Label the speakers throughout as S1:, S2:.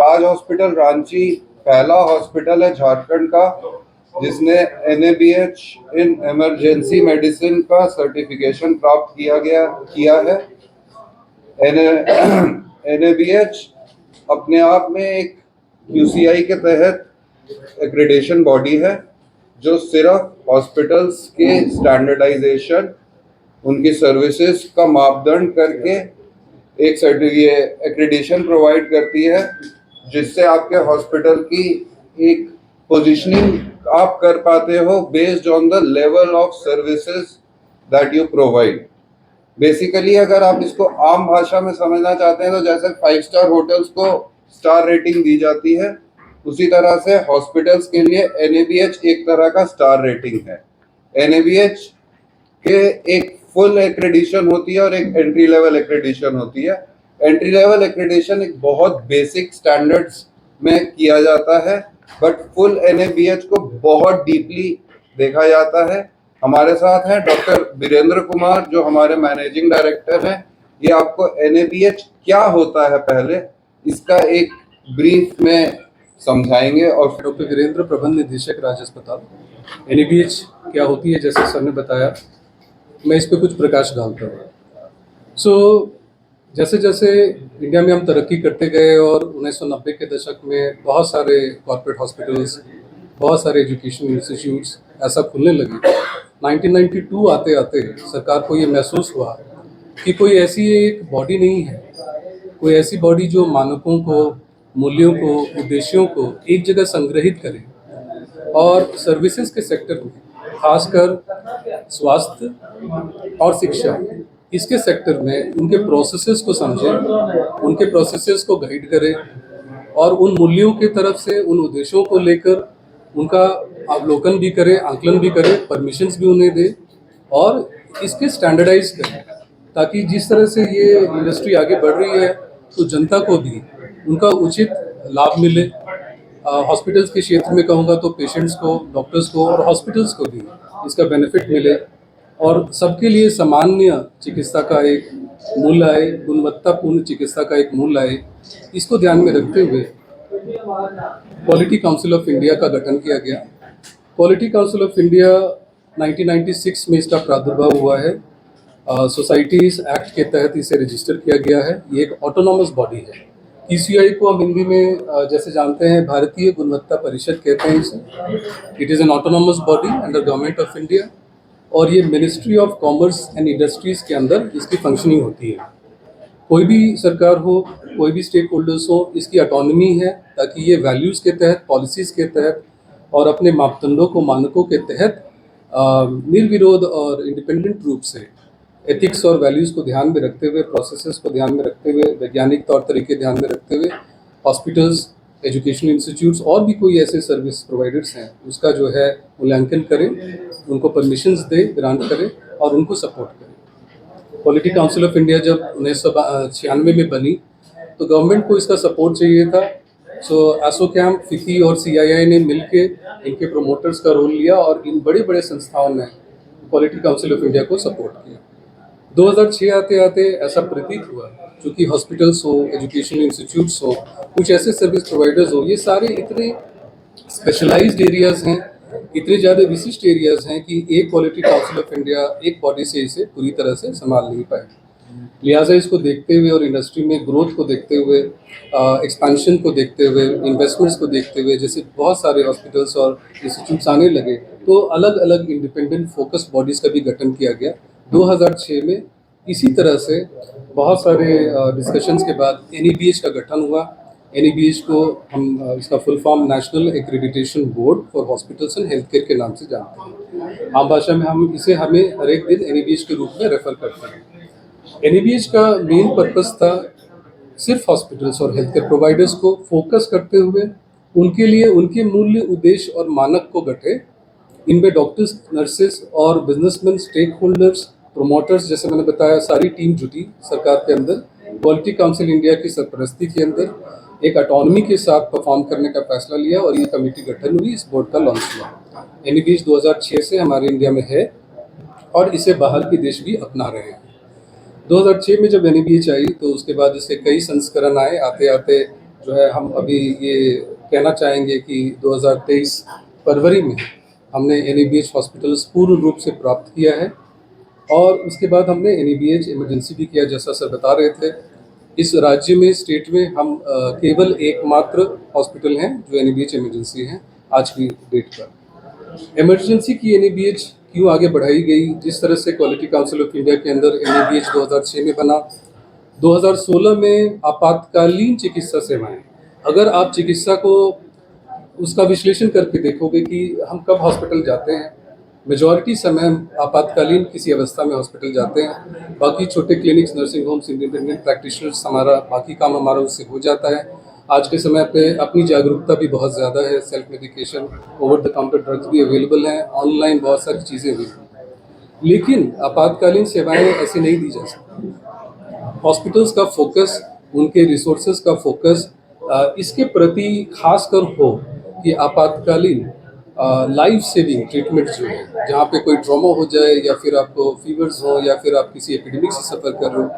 S1: ताज hospital Ranchi पहला hospital है झारखंड का जिसने NABH इन इमरजेंसी मेडिसिन का सर्टिफिकेशन प्राप्त किया है। NABH अपने आप में एक QCI के तहत एक्रेडिटेशन बॉडी है जो सिर्फ हॉस्पिटल्स के स्टैंडर्डाइजेशन, उनकी सर्विसेज का मापदंड करके एक एक्रेडिटेशन प्रोवाइड करती है, जिससे आपके हॉस्पिटल की एक पोजीशनिंग आप कर पाते हो based on the level of services that you provide. Basically अगर आप इसको आम भाषा में समझना चाहते हैं तो जैसे 5 स्टार होटल्स को स्टार रेटिंग दी जाती है, उसी तरह से हॉस्पिटल्स के लिए NABH एक तरह का स्टार रेटिंग है। NABH के एक फुल एक्रेडिशन होती है और एक एंट्री लेवल एक्रेडिशन होती है। एंट्री लेवल एक्रेडिशन एक बहुत बेसिक स्टैंडर्ड्स में किया जाता है, बट फुल NABH को बहुत डीपली देखा जाता है। हमारे साथ हैं डॉक्टर वीरेंद्र कुमार जो हमारे मैनेजिंग डायरेक्टर हैं। ये आपको NABH क्या होता है पहले इसका एक ब्रीफ में समझाएंगे। और
S2: डॉक्टर वीरेंद्र, प्रबंध निदेशक राज्य अस्पताल। NABH क्या होती है, जैसे सर ने बताया, मैं इस पर कुछ प्रकाश डालता हूँ। जैसे जैसे इंडिया में हम तरक्की करते गए और 1990 के दशक में बहुत सारे कॉर्पोरेट हॉस्पिटल्स, बहुत सारे एजुकेशन इंस्टीट्यूट्स ऐसा खुलने लगे। 1992 आते आते सरकार को ये महसूस हुआ कि कोई ऐसी एक बॉडी नहीं है, कोई ऐसी बॉडी जो मानकों को, मूल्यों को, उद्देश्यों को एक जगह संग्रहित करे और सर्विसेज के सेक्टर में, खासकर स्वास्थ्य और शिक्षा, इसके सेक्टर में उनके प्रोसेसेस को समझे, उनके प्रोसेसेस को गाइड करे और उन मूल्यों की तरफ से, उन उद्देश्यों को लेकर उनका अवलोकन भी करे, आकलन भी करे, परमिशंस भी उन्हें दे और इसके स्टैंडर्डाइज करे, ताकि जिस तरह से ये इंडस्ट्री आगे बढ़ रही है तो जनता को भी उनका उचित लाभ मिले। हॉस्पिटल्स के क्षेत्र में कहूँगा तो पेशेंट्स को, डॉक्टर्स को और हॉस्पिटल्स को भी इसका बेनिफिट मिले और सबके लिए सामान्य चिकित्सा का एक मूल्य आए, गुणवत्तापूर्ण चिकित्सा का एक मूल्य आए। इसको ध्यान में रखते हुए क्वालिटी काउंसिल ऑफ इंडिया का गठन किया गया। क्वालिटी काउंसिल ऑफ इंडिया 1996 में इसका प्रादुर्भाव हुआ है। सोसाइटीज एक्ट के तहत इसे रजिस्टर किया गया है। ये एक ऑटोनॉमस बॉडी है। PCI को हम हिंदी में जैसे जानते हैं भारतीय गुणवत्ता परिषद कहते हैं इसे। It is an autonomous body under government of India और ये ministry of commerce and industries के अंदर इसकी फंक्शनिंग होती है। कोई भी सरकार हो, कोई भी स्टेक होल्डर्स हो, इसकी ऑटोनॉमी है ताकि ये वैल्यूज़ के तहत, पॉलिसीज़ के तहत और अपने मापदंडों को, मानकों के तहत निर्विरोध और इंडिपेंडेंट रूप से एथिक्स और वैल्यूज़ को ध्यान में रखते हुए, प्रोसेसेस को ध्यान में रखते हुए, वैज्ञानिक तौर तरीके ध्यान में रखते हुए हॉस्पिटल्स, एजुकेशनल इंस्टीट्यूट्स और भी कोई ऐसे सर्विस प्रोवाइडर्स हैं उसका जो है मूल्यांकन करें, उनको परमिशंस दे, ग्रांट करें और उनको सपोर्ट करें। क्वालिटी काउंसिल ऑफ इंडिया जब 1996 में बनी तो गवर्नमेंट को इसका सपोर्ट चाहिए था। एसोचैम, FICCI और CII ने मिलके इनके प्रोमोटर्स का रोल लिया और इन बड़े बड़े संस्थाओं ने क्वालिटी काउंसिल ऑफ इंडिया को सपोर्ट किया। 2006 आते आते ऐसा प्रतीत हुआ, चूँकि हॉस्पिटल्स हो, एजुकेशन इंस्टीट्यूट्स हो, कुछ ऐसे सर्विस प्रोवाइडर्स हो, ये सारे इतने स्पेशलाइज्ड एरियाज़ हैं, इतने ज़्यादा विशिष्ट एरियाज़ हैं कि एक क्वालिटी काउंसिल ऑफ इंडिया एक बॉडी से इसे पूरी तरह से संभाल नहीं पाए। लिहाजा इसको देखते हुए और इंडस्ट्री में ग्रोथ को देखते हुए, एक्सपेंशन को देखते हुए, इन्वेस्टमेंट्स को देखते हुए, जैसे बहुत सारे हॉस्पिटल्स और इंस्टीट्यूट्स आने लगे तो अलग अलग इंडिपेंडेंट फोकस बॉडीज़ का भी गठन किया गया। 2006 में इसी तरह से बहुत सारे डिस्कशंस के बाद NABH का गठन हुआ। NABH को हम इसका full form national accreditation board for hospitals and health care के नाम से जानते हैं। आम भाषा में हम इसे हर एक दिन NABH के रूप में रेफर करते हैं। NABH का मेन पर्पस था सिर्फ हॉस्पिटल्स और हेल्थ केयर प्रोवाइडर्स को फोकस करते हुए उनके लिए उनके मूल्य, उद्देश्य और मानक को गढ़े। इनमें डॉक्टर्स, नर्सेस और बिजनेसमैन, स्टेक होल्डर्स, प्रोमोटर्स, जैसे मैंने बताया, सारी टीम जुटी सरकार के अंदर। क्वालिटी काउंसिल इंडिया की सरपरस्ती के अंदर एक ऑटोनॉमी के साथ परफॉर्म करने का फैसला लिया और ये कमेटी गठन हुई, इस बोर्ड का लॉन्च हुआ। NABH 2006 से हमारे इंडिया में है और इसे बाहर के देश भी अपना रहे हैं। 2006 में जब NABH आई तो उसके बाद इसके कई संस्करण आए। आते आते जो है हम अभी ये कहना चाहेंगे कि 2023 फरवरी में हमने NABH हॉस्पिटल्स पूर्ण रूप से प्राप्त किया है और उसके बाद हमने NABH इमरजेंसी भी किया, जैसा सर बता रहे थे। इस राज्य में, स्टेट में हम केवल एकमात्र हॉस्पिटल हैं जो NABH इमरजेंसी हैं आज की डेट पर। इमरजेंसी की NABH क्यों आगे बढ़ाई गई, जिस तरह से क्वालिटी काउंसिल ऑफ इंडिया के अंदर NABH 2006 में बना, 2016 में आपातकालीन चिकित्सा सेवाएं। अगर आप चिकित्सा को उसका विश्लेषण करके देखोगे कि हम कब हॉस्पिटल जाते हैं, मेजॉरिटी समय हम आपातकालीन किसी अवस्था में हॉस्पिटल जाते हैं। बाकी छोटे clinics, nursing homes, independent practitioners, हमारा बाकी काम हमारा उससे हो जाता है। आज के समय पे अपनी जागरूकता भी बहुत ज़्यादा है, self medication, over the counter drugs भी अवेलेबल हैं, ऑनलाइन बहुत सारी चीज़ें हुई हैं। लेकिन आपातकालीन सेवाएं ऐसे नहीं दी जा सकती। हॉस्पिटल्स का फोकस, उनके रिसोर्सेज का फोकस इसके प्रति खास कर हो कि आपातकालीन लाइफ सेविंग ट्रीटमेंट जो है, जहाँ पे कोई ट्रॉमा हो जाए या फिर आपको फीवर्स हो या फिर आप किसी एपिडेमिक से सफ़र कर रहे हो,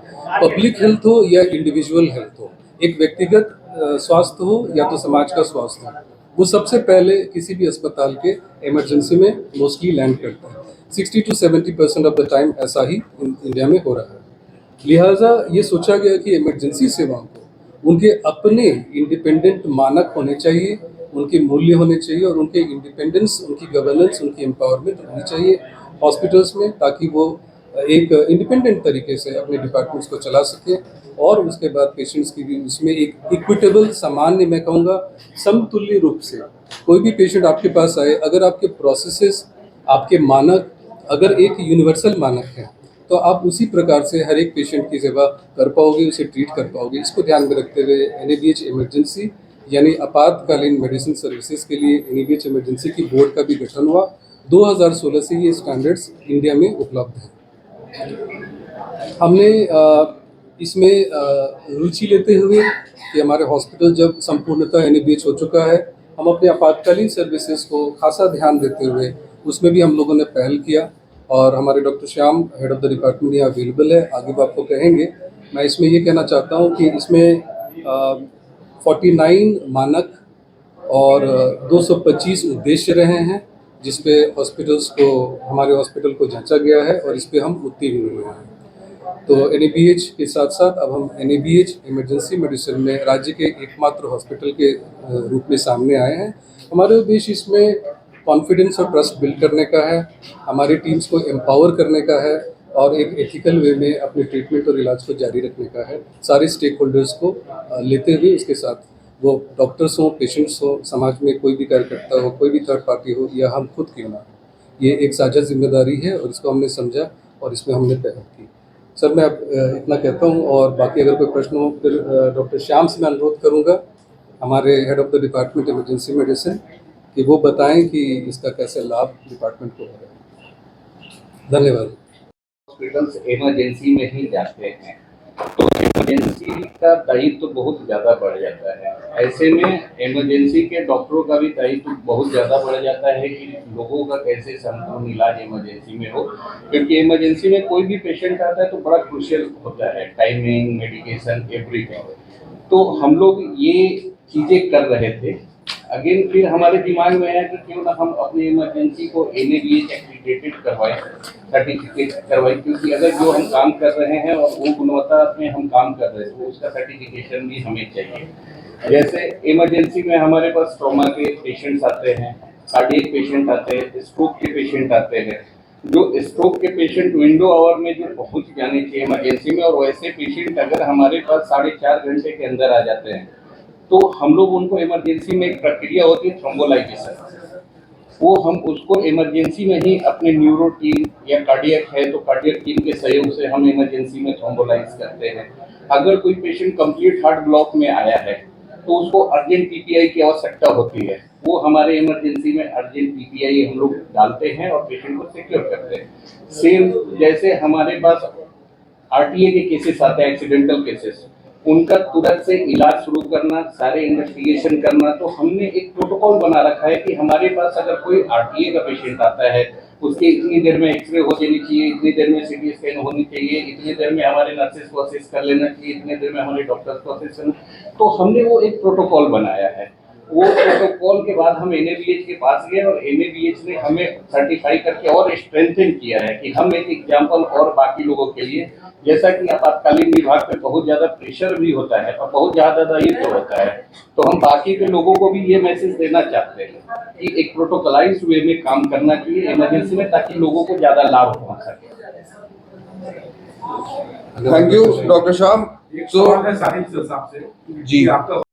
S2: पब्लिक हेल्थ हो या इंडिविजुअल हेल्थ हो, एक व्यक्तिगत स्वास्थ्य हो या तो समाज का स्वास्थ्य हो, वो सबसे पहले किसी भी अस्पताल के इमरजेंसी में मोस्टली लैंड करता है। 60 to 70% ऑफ द टाइम ऐसा ही इंडिया में हो रहा है। लिहाजा ये सोचा गया कि इमरजेंसी सेवाओं को उनके अपने इंडिपेंडेंट मानक होने चाहिए, उनके मूल्य होने चाहिए और उनके इंडिपेंडेंस, उनकी गवर्नेंस, उनकी एम्पावरमेंट होनी चाहिए हॉस्पिटल्स में, ताकि वो एक इंडिपेंडेंट तरीके से अपने डिपार्टमेंट्स को चला सकें और उसके बाद पेशेंट्स की भी उसमें एक इक्विटेबल, सामान्य, मैं कहूँगा समतुल्य रूप से कोई भी पेशेंट आपके पास आए, अगर आपके प्रोसेसेस, आपके मानक अगर एक यूनिवर्सल मानक है तो आप उसी प्रकार से हर एक पेशेंट की सेवा कर पाओगे, उसे ट्रीट कर पाओगे। इसको ध्यान में रखते हुए NABH इमरजेंसी यानी आपातकालीन मेडिसिन सर्विसेज के लिए NABH इमरजेंसी की बोर्ड का भी गठन हुआ। 2016 से ये स्टैंडर्ड्स इंडिया में उपलब्ध हैं। हमने इसमें रुचि लेते हुए कि हमारे हॉस्पिटल जब संपूर्णतः NABH हो चुका है, हम अपने आपातकालीन सर्विसेज को खासा ध्यान देते हुए उसमें भी हम लोगों ने पहल किया और हमारे doctor Shyam, head of the department, यहाँ अवेलेबल है, आगे वो आपको कहेंगे। मैं इसमें ये कहना चाहता हूँ कि इसमें 49 मानक और 225 उद्देश्य रहे हैं, जिस पे हॉस्पिटल्स को, हमारे हॉस्पिटल को जांचा गया है और इस पे हम उत्तीर्ण हुए हैं। तो NABH के साथ साथ अब हम NABH इमरजेंसी मेडिसिन में राज्य के एकमात्र हॉस्पिटल के रूप में सामने आए हैं। हमारा उद्देश्य इसमें कॉन्फिडेंस और ट्रस्ट बिल्ड करने का है, हमारी टीम्स को एम्पावर करने का है और एक एथिकल वे में अपने ट्रीटमेंट और इलाज को जारी रखने का है, सारे स्टेक होल्डर्स को लेते हुए। इसके साथ वो डॉक्टर्स हों, पेशेंट्स हों, समाज में कोई भी कार्यकर्ता हो, कोई भी थर्ड पार्टी हो या हम खुद क्यों ना, ये एक साझा जिम्मेदारी है और इसको हमने समझा और इसमें हमने पहल की। सर, मैं अब इतना कहता हूँ और बाकी अगर कोई प्रश्न हो फिर डॉक्टर श्याम से मैं अनुरोध करूँगा, हमारे head of the department emergency medicine, कि वो बताएं कि इसका कैसे लाभ डिपार्टमेंट को हो रहा है। धन्यवाद।
S3: हॉस्पिटल्स इमरजेंसी में ही जाते हैं तो इमरजेंसी का दायित्व तो बहुत ज़्यादा बढ़ जाता है। ऐसे में इमरजेंसी के डॉक्टरों का भी दायित्व तो बहुत ज़्यादा बढ़ जाता है कि लोगों का कैसे संपूर्ण इलाज इमरजेंसी में हो, क्योंकि इमरजेंसी में कोई भी पेशेंट आता है तो बड़ा क्रूशियल होता है, टाइमिंग, मेडिकेशन, एवरीथिंग। तो हम लोग ये चीज़ें कर रहे थे। अगेन फिर हमारे दिमाग में आया कि क्यों ना हम अपने इमरजेंसी को NABH एक्रीडेटेड करवाएं, सर्टिफिकेट करवाएं, क्योंकि अगर जो हम काम कर रहे हैं और वो गुणवत्ता में हम काम कर रहे हैं तो उसका सर्टिफिकेशन भी हमें चाहिए। जैसे इमरजेंसी में हमारे पास ट्रॉमा के पेशेंट्स आते हैं, कार्डियक पेशेंट आते हैं, स्ट्रोक के पेशेंट आते हैं। जो स्ट्रोक के पेशेंट विंडो आवर में जो पहुँच जाने चाहिए इमरजेंसी में, और वैसे पेशेंट अगर हमारे पास 4.5 घंटे के अंदर आ जाते हैं तो हम लोग उनको इमरजेंसी में एक प्रक्रिया होती है थ्रोम्बोलाइजेशन, वो हम उसको इमरजेंसी में ही अपने न्यूरो टीम या कार्डियक है तो कार्डियक टीम के सहयोग से हम इमरजेंसी में थ्रोम्बोलाइज करते हैं। अगर कोई पेशेंट कंप्लीट हार्ट ब्लॉक में आया है तो उसको अर्जेंट PPI की आवश्यकता होती है, वो हमारे इमरजेंसी में अर्जेंट PPI हम लोग डालते हैं और पेशेंट को सिक्योर करते हैं। सेम जैसे हमारे पास RTA के केसेस आते हैं, एक्सीडेंटल केसेस, उनका तुरंत से इलाज शुरू करना, सारे इन्वेस्टिगेशन करना। तो हमने एक प्रोटोकॉल बना रखा है कि हमारे पास अगर कोई आरटीए का पेशेंट आता है, उसके इतनी देर में एक्सरे हो जानी चाहिए, इतनी देर में सीटी स्कैन होनी चाहिए, इतनी देर में हमारे नर्सेस को असिस्ट कर लेना चाहिए, इतनी देर में हमारे डॉक्टर्स को असिस्ट करना। तो हमने वो एक प्रोटोकॉल बनाया है। वो प्रोटोकॉल के बाद हम एनएबीएच के पास गए और एनएबीएच ने हमें सर्टिफाई करके और स्ट्रेंथन किया है कि हम एक एग्जाम्पल और बाकी लोगों के लिए, जैसा कि आपातकालीन विभाग पे बहुत ज्यादा प्रेशर भी होता है और बहुत ज्यादा दायित्व होता है, तो हम बाकी के लोगों को भी ये मैसेज देना चाहते हैं कि एक प्रोटोकॉलाइज्ड वे में काम करना चाहिए इमरजेंसी में, ताकि लोगों को ज्यादा लाभ पहुंच सके।
S1: Thank you doctor Shah.
S4: एक सवाल है साहिब साहब से
S1: जी।
S4: कि आपका